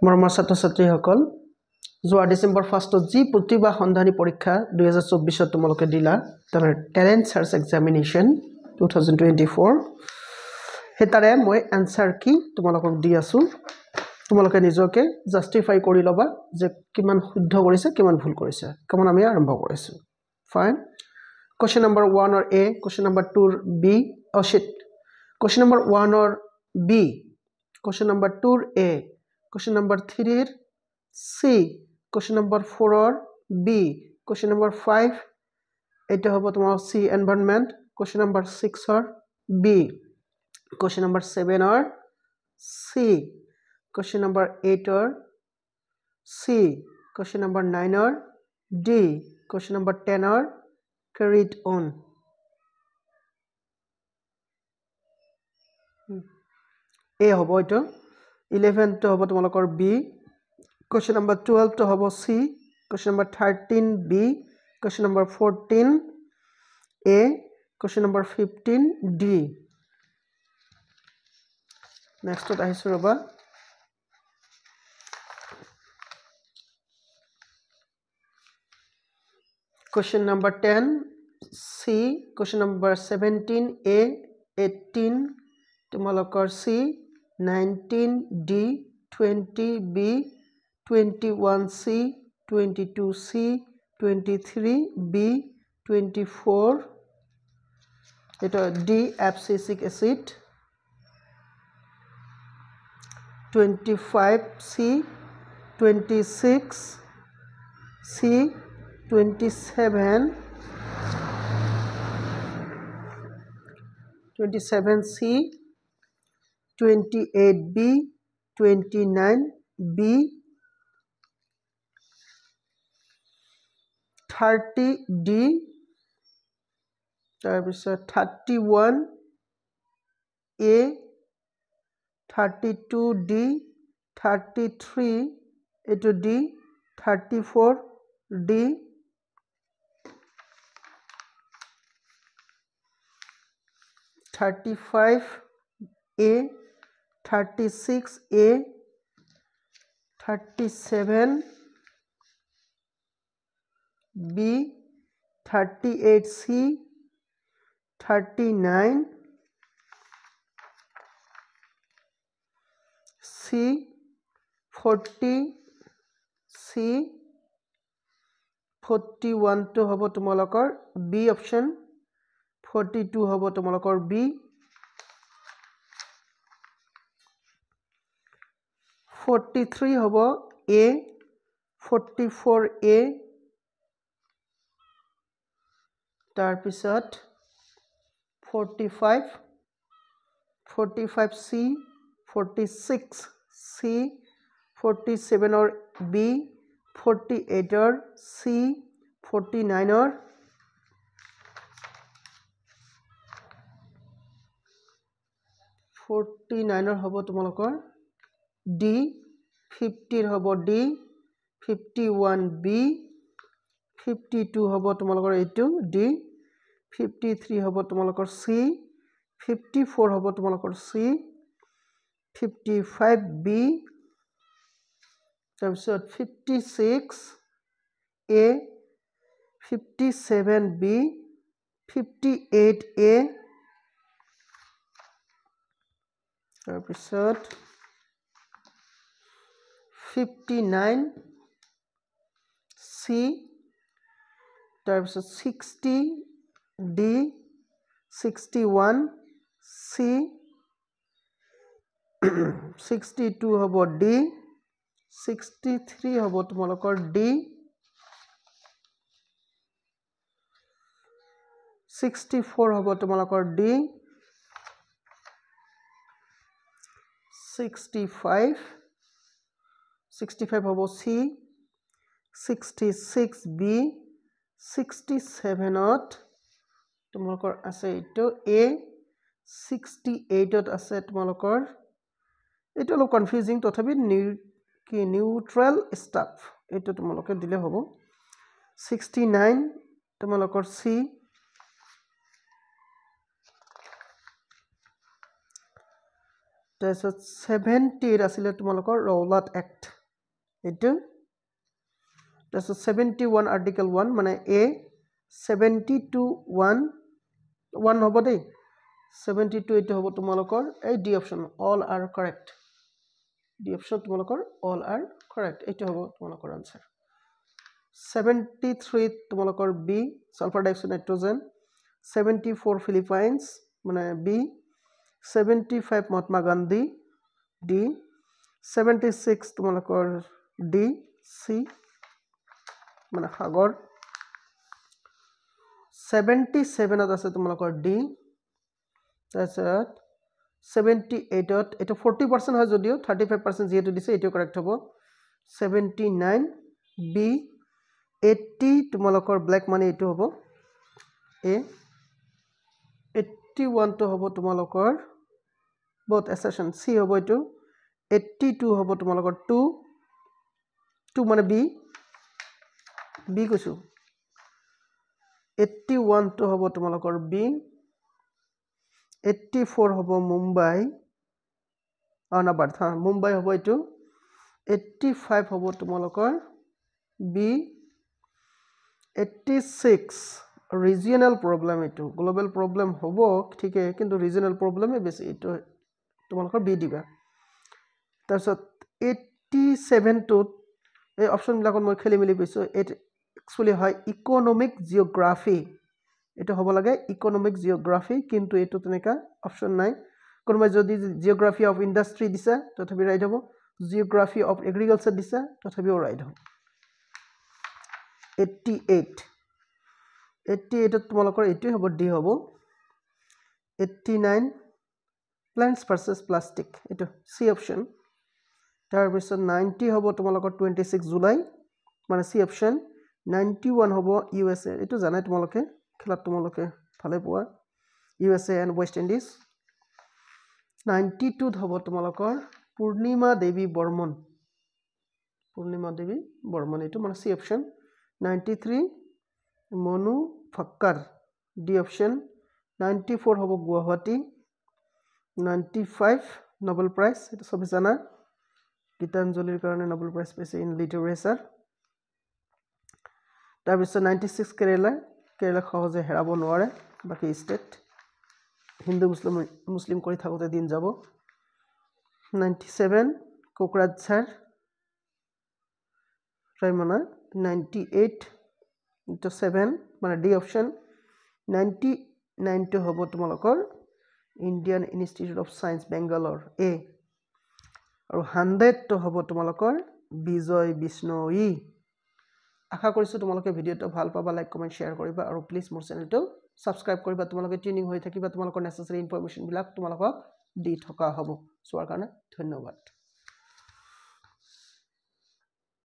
মৰমৰ ছাত্ৰ-ছাত্ৰীসকল যোৱা ডিসেম্বৰ 1ত যি প্ৰতিভা সন্ধানী পৰীক্ষা 2024 তোমালোকে দিলা তাৰ টেলেন্ট সাৰ্চ এক্সামিনেশন 2024 হেতাৰে মই আনসাৰ কি তোমালোকক দি আছো তোমালোকে নিজকে জাস্টিফাই কৰি লবা যে কিমান শুদ্ধ কৰিছে কিমান ভুল কৰিছে কেমন আমি আৰম্ভ কৰিছো fine question number 1 or A question number 2 B oh shit question number 1 or B question number 2 A question number 3 C question number 4 or B question number 5 এটা হবে তোমার C environment question number 6 or B question number 7 or C question number 8 or C question number 9 or D question number 10 or carry it on A hobo ito 11 to hobo tumalokor B question number 12 to hobo C question number 13 B question number 14 A question number 15 D next to ahisu roba question number 10 C question number 17 A 18 tumalokor C 19 D 20 B 21 C 22 C 23 B 24 এটা D abscisic acid 25 C 26 C 27 C 28 B 29 B 30 D 31 A 32 D 33 into D 34 D 35 A 36 A 37 B 38 C 39 C 40 C 41 to hobo tumalokor B option 42 hobo tumalokor B 43 hobo A 44 A tar pisot 45 45 C 46 C 47 or B 48 or C 49 or 49 or hobo tumalokor D 50 hobo D 51 B 52 hobo tumalokor etu D 53 hobo tumalokor C 54 hobo tumalokor C 55 B তাৰপিছত 56 A 57 B 58 A তাৰপিছত 59 C তাৰপিছত 60 D 61 C 62 hobo D 63 hobo tumalokor D 64 hobo tumalokor D 65 hobo C 66 B 67 ot tumalokor ase ito A 68 ot ase tumalokor ito lo confusing tothabi কি neutral staff এটা তোমালোকে দিলে হ'ব 69 তোমালোকৰ C তাৰপিছত 70 আছিল তোমালোকৰ ৰৌলাট এক্ট এইটো তাৰপিছত 71 আৰ্টিকেল 1 মানে A 72 1 হ'ব দেই 72 এইটো হ'ব তোমালোকৰ এই D option all are correct D option তোমালোকৰ অল আৰ কাৰেক্ট এইটো হ'ব তোমালোকৰ আনসাৰ 73 তোমালোকৰ B sulphur dioxide nitrogen 74 Philippines মানে বি 75 মহাত্মা গান্ধী ডি 76 তোমালোকৰ ডি সি মানে সাগৰ 77 ত আছে তোমালোকৰ ডি তাৰপিছত 78 ত এটা 40% হয় যদিও 35% যেটো দিছে এটো কাৰেক্ট হ'ব 79 বি 80 তোমালোকৰ ব্ল্যাক মানি এটো হ'ব এ 81 তো হ'ব তোমালোকৰ both assertion c হ'ব এটো 82 হ'ব তোমালোকৰ 2 মানে বি কৈছো 81 তো হ'ব তোমালোকৰ বি 84 হ'ব মুম্বাই অনাবাদ হা মুম্বাই হ'ব এটো 85 হ'ব তোমালোকৰ বি 86 ৰিজিয়নাল প্ৰবলেম এটো গ্লোবাল প্ৰবলেম হ'ব ঠিকে কিন্তু ৰিজিয়নাল প্ৰবলেমে বেশি এটো তোমালোকৰ বি দিবা তাৰছত 87 তো এই অপশন বিলাকত মই খেলি মিলি পাইছো এট একচুয়ালি হয় ইকোনমিক জিওগ্ৰাফি এটো হ'ব লাগে ইকোনমিক জিওগ্ৰাফি কিন্তু এটো তেনেকা অপশন নাই কোনবাই যদি জিওগ্ৰাফি অফ ইন্ডাস্ট্ৰি দিছে তথাপি ৰাইট হ'ব জিওগ্ৰাফি অফ এগ্ৰিকালচাৰ দিছে তথাপিও ৰাইট হ'ব 88 তোমালোকৰ এটোই হ'ব ডি হ'ব 89 plants versus plastic এটো সি অপশন তাৰ পিছত 90 হ'ব তোমালোকৰ 26 জুলাই মানে সি অপশন 91 হ'ব ইউএসএ এটো জানাই তোমালোকে খেলা তোমালোকে ভালে পোৱা ইউএসএ এন্ড ওয়েস্ট ইন্ডিজ 92 হ'ব তোমালোকৰ পূৰ্ণিমা দেৱী বৰ্মন এটো মানে সি অপশন 93 মনু ফক্কাৰ ডি অপশন 94 হ'ব গুৱাহাটী 95 নোবেল প্ৰাইজ এটা সবে জানা গীতাঞ্জলিৰ কাৰণে নোবেল প্ৰাইজ পাইছে ইন লিটাৰেচাৰ তাৰ পিছত 96 কেৰালা সহজে হেৰাব নোৱাৰে বাকি ষ্টেট হিন্দু মুসলিম কৰি থাকোতে দিন যাব 97 কোকৰাঝাৰ ৰাইমনা 98 to 7 মানে ডি অপশন 99 to হ'ব তোমালোকৰ Indian Institute of Science Bangalore এ আৰু 100 to হ'ব তোমালোকৰ বিজয় বিষ্ণুই আশা কৰিছো তোমালোকে ভিডিওটো ভাল পাবা লাইক কমেন্ট শেয়াৰ কৰিবা আৰু প্লিজ মোৰ চেনেলটো সাবস্ক্ৰাইব কৰিবা তোমালোকে টিউনিং হৈ থাকিবা তোমালোকৰ নেসেসাৰি ইনফৰমেশন বিলাক তোমালোকক দি থকা হ'ব সোৱাৰ কাৰণে ধন্যবাদ